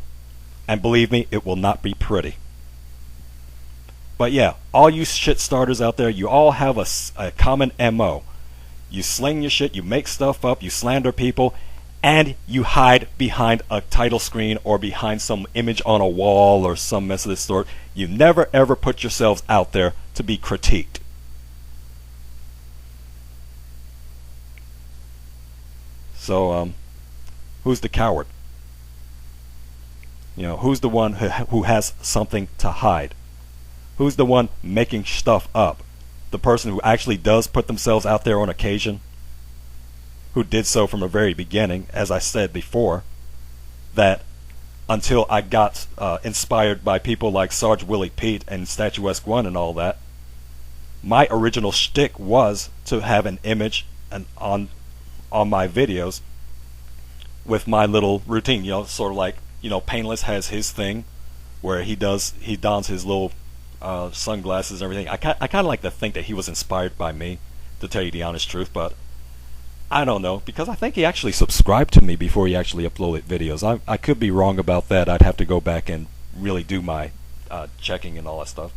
And believe me, it will not be pretty. But yeah, all you shit starters out there, you all have a common MO. You sling your shit, you make stuff up, you slander people, and you hide behind a title screen or behind some image on a wall or some mess of this sort. You never ever put yourselves out there to be critiqued. So, who's the coward? You know, who's the one who has something to hide? Who's the one making stuff up? The person who actually does put themselves out there on occasion? Who did so from the very beginning, as I said before, that until I got inspired by people like Sarge Willie Pete and Statuesque One and all that, my original shtick was to have an image on my videos with my little routine, you know, sort of like, you know, Painless has his thing where he dons his little sunglasses and everything. I kind of like to think that he was inspired by me, to tell you the honest truth, but I don't know, because I think he actually subscribed to me before he actually uploaded videos. I could be wrong about that. I'd have to go back and really do my checking and all that stuff.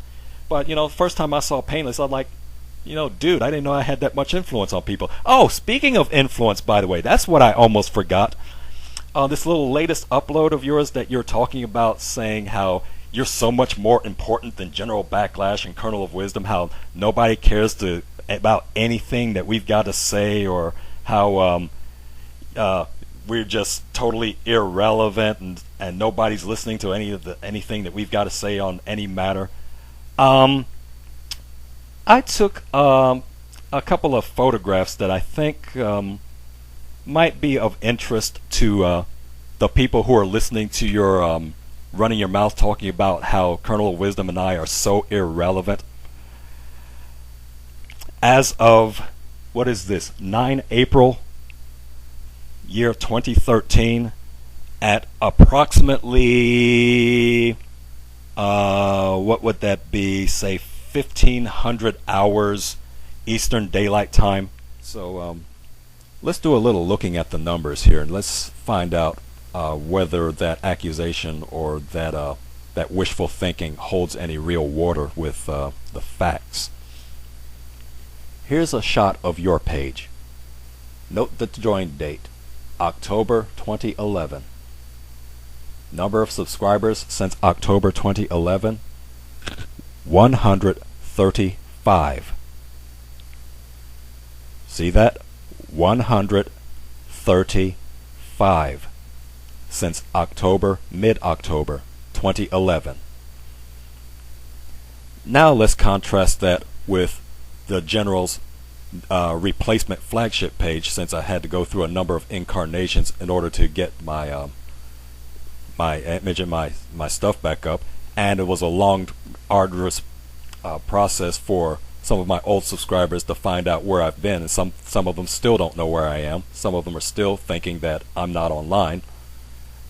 But, you know, first time I saw Painless, I'm like, you know, dude, I didn't know I had that much influence on people. Oh, speaking of influence, by the way, that's what I almost forgot. This little latest upload of yours that you're talking about, saying how you're so much more important than General Backlash and Kernel of Wisdom, how nobody cares about anything that we've got to say, or how we're just totally irrelevant and nobody's listening to anything that we've got to say on any matter. I took a couple of photographs that I think might be of interest to the people who are listening to your running your mouth talking about how Kernel of Wisdom and I are so irrelevant. As of, what is this, 9 April, year 2013, at approximately, what would that be, say 1500 hours Eastern Daylight Time. So let's do a little looking at the numbers here, and let's find out whether that accusation or that wishful thinking holds any real water with the facts. Here's a shot of your page. Note the join date, October 2011. Number of subscribers since October 2011, 135. See that? 135 since mid-October 2011. Now let's contrast that with the General's replacement flagship page, since I had to go through a number of incarnations in order to get my my image and my stuff back up, and it was a long, arduous process for some of my old subscribers to find out where I've been, and some of them still don't know where I am. Some of them are still thinking that I'm not online.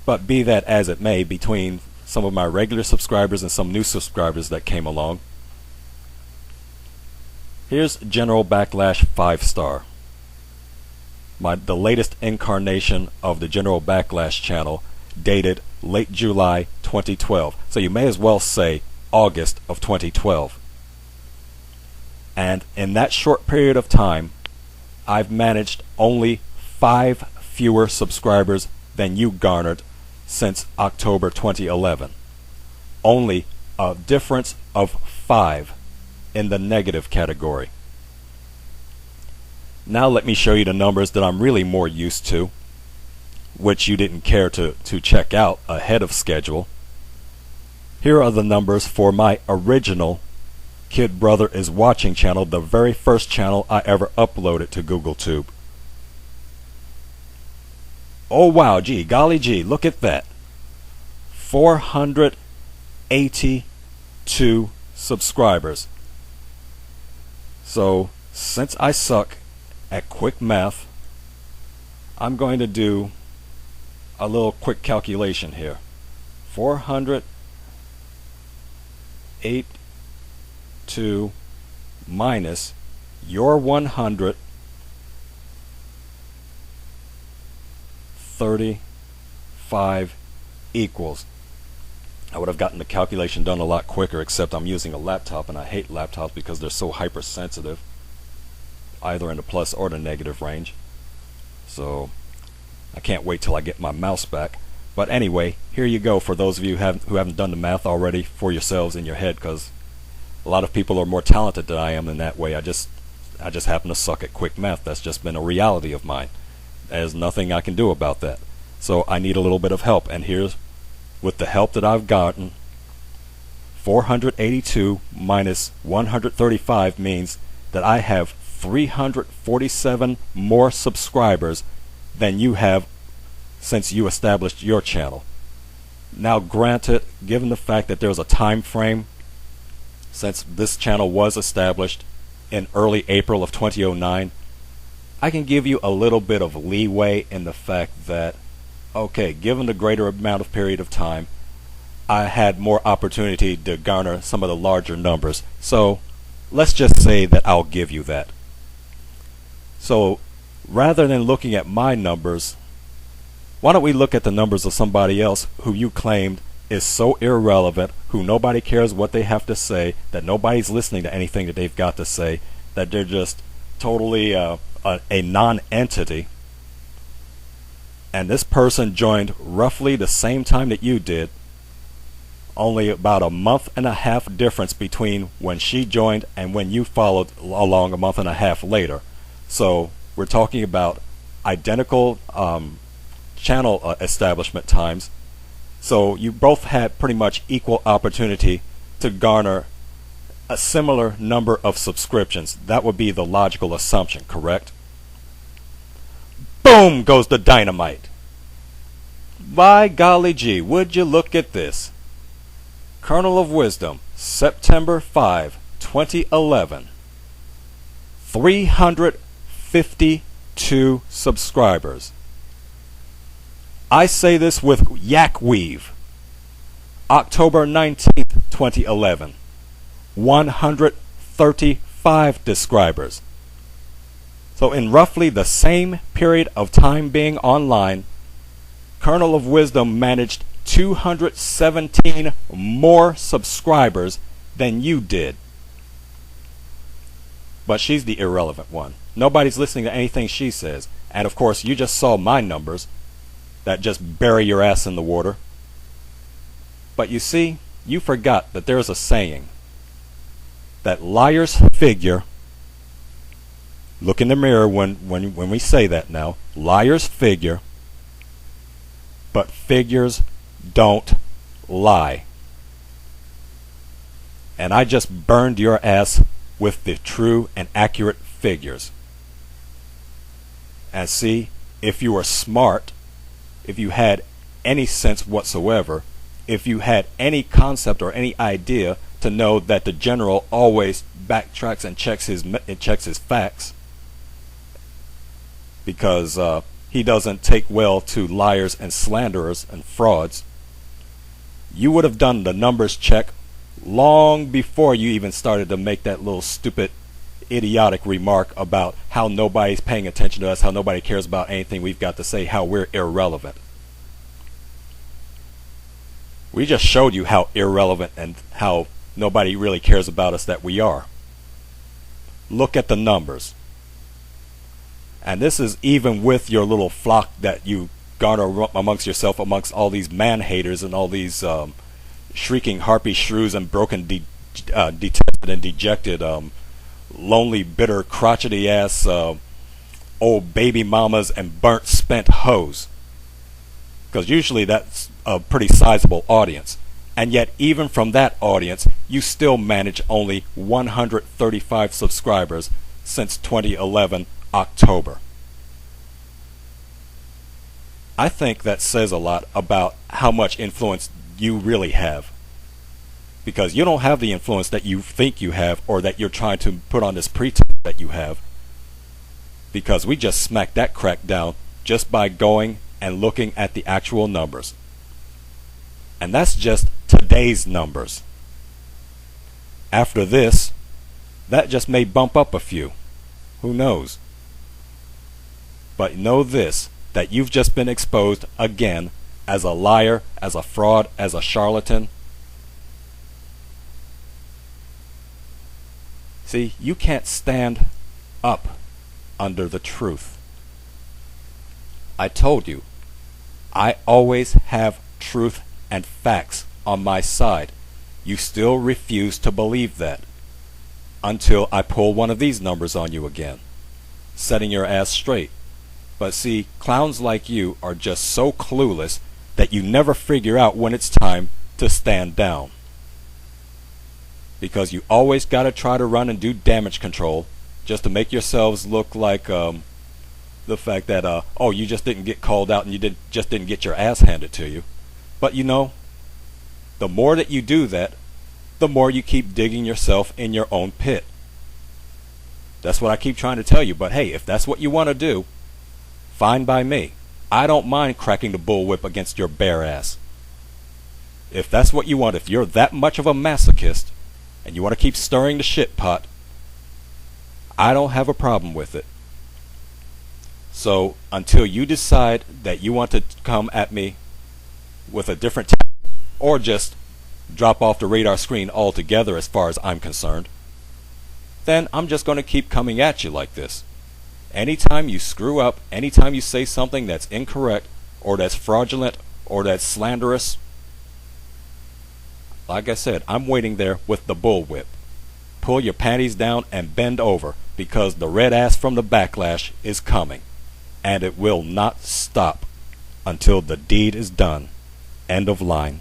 But be that as it may, between some of my regular subscribers and some new subscribers that came along, here's General Backlash 5-star. The latest incarnation of the General Backlash channel, dated late July 2012. So you may as well say August of 2012. And in that short period of time, I've managed only 5 fewer subscribers than you garnered since October 2011. Only a difference of 5 in the negative category. Now let me show you the numbers that I'm really more used to, which you didn't care to check out ahead of schedule. Here are the numbers for my original Kid Brother Is Watching channel, the very first channel I ever uploaded to GoogleTube. Oh wow, gee, golly gee, look at that. 482 subscribers. So, since I suck at quick math, I'm going to do a little quick calculation here. 482 minus your 135. 5 equals. I would have gotten the calculation done a lot quicker, except I'm using a laptop, and I hate laptops because they're so hypersensitive, either in the plus or the negative range. So I can't wait till I get my mouse back. But anyway, here you go for those of you who haven't done the math already for yourselves in your head, because a lot of people are more talented than I am in that way. I just happen to suck at quick math. That's just been a reality of mine. There's nothing I can do about that. So I need a little bit of help, and here's, with the help that I've gotten, 482 minus 135 means that I have 347 more subscribers than you have since you established your channel. Now granted, given the fact that there's a time frame since this channel was established in early April of 2009, I can give you a little bit of leeway in the fact that, okay, given the greater amount of period of time, I had more opportunity to garner some of the larger numbers. So let's just say that I'll give you that. So rather than looking at my numbers, why don't we look at the numbers of somebody else who you claimed is so irrelevant, who nobody cares what they have to say, that nobody's listening to anything that they've got to say, that they're just totally a non-entity. And this person joined roughly the same time that you did, only about a month and a half difference between when she joined and when you followed along a month and a half later. So we're talking about identical channel establishment times. So you both had pretty much equal opportunity to garner a similar number of subscriptions. That would be the logical assumption, correct? Boom goes the dynamite. By golly gee, would you look at this. Kernel of Wisdom, September 5, 2011. 352 subscribers. I say this with Yak Weave. October 19th, 2011. 135 subscribers. So in roughly the same period of time being online, Kernel of Wisdom managed 217 more subscribers than you did. But she's the irrelevant one. Nobody's listening to anything she says. And of course, you just saw my numbers that just bury your ass in the water. But you see, you forgot that there's a saying that liars figure. Look in the mirror when we say that now. Liars figure, but figures don't lie. And I just burned your ass with the true and accurate figures. And see, if you were smart, if you had any sense whatsoever, if you had any concept or any idea to know that the general always backtracks and checks his facts, because he doesn't take well to liars and slanderers and frauds, you would have done the numbers check long before you even started to make that little stupid idiotic remark about how nobody's paying attention to us, how nobody cares about anything we've got to say, how we're irrelevant. We just showed you how irrelevant and how nobody really cares about us that we are. Look at the numbers. And this is even with your little flock that you garner amongst yourself, amongst all these man haters and all these shrieking harpy shrews and broken, detested and dejected, lonely, bitter, crotchety ass old baby mamas and burnt, spent hoes. Because usually that's a pretty sizable audience. And yet even from that audience, you still manage only 135 subscribers since 2011 October. I think that says a lot about how much influence you really have. Because you don't have the influence that you think you have, or that you're trying to put on this pretense that you have. Because we just smacked that crack down just by going and looking at the actual numbers. And that's just today's numbers. After this, that just may bump up a few. Who knows? But know this, that you've just been exposed again as a liar, as a fraud, as a charlatan. See, you can't stand up under the truth. I told you, I always have truth and facts on my side. You still refuse to believe that until I pull one of these numbers on you again, setting your ass straight. But see, clowns like you are just so clueless that you never figure out when it's time to stand down. Because you always gotta try to run and do damage control just to make yourselves look like the fact that oh, you just didn't get called out and you just didn't get your ass handed to you. But you know, the more that you do that, the more you keep digging yourself in your own pit. That's what I keep trying to tell you. But hey, if that's what you want to do, fine by me. I don't mind cracking the bullwhip against your bare ass. If that's what you want, if you're that much of a masochist and you want to keep stirring the shit pot, I don't have a problem with it. So until you decide that you want to come at me with a different or just drop off the radar screen altogether as far as I'm concerned, then I'm just going to keep coming at you like this. Anytime you screw up, anytime you say something that's incorrect or that's fraudulent or that's slanderous, like I said, I'm waiting there with the bullwhip. Pull your panties down and bend over, because the red ass from the Backlash is coming, and it will not stop until the deed is done. End of line.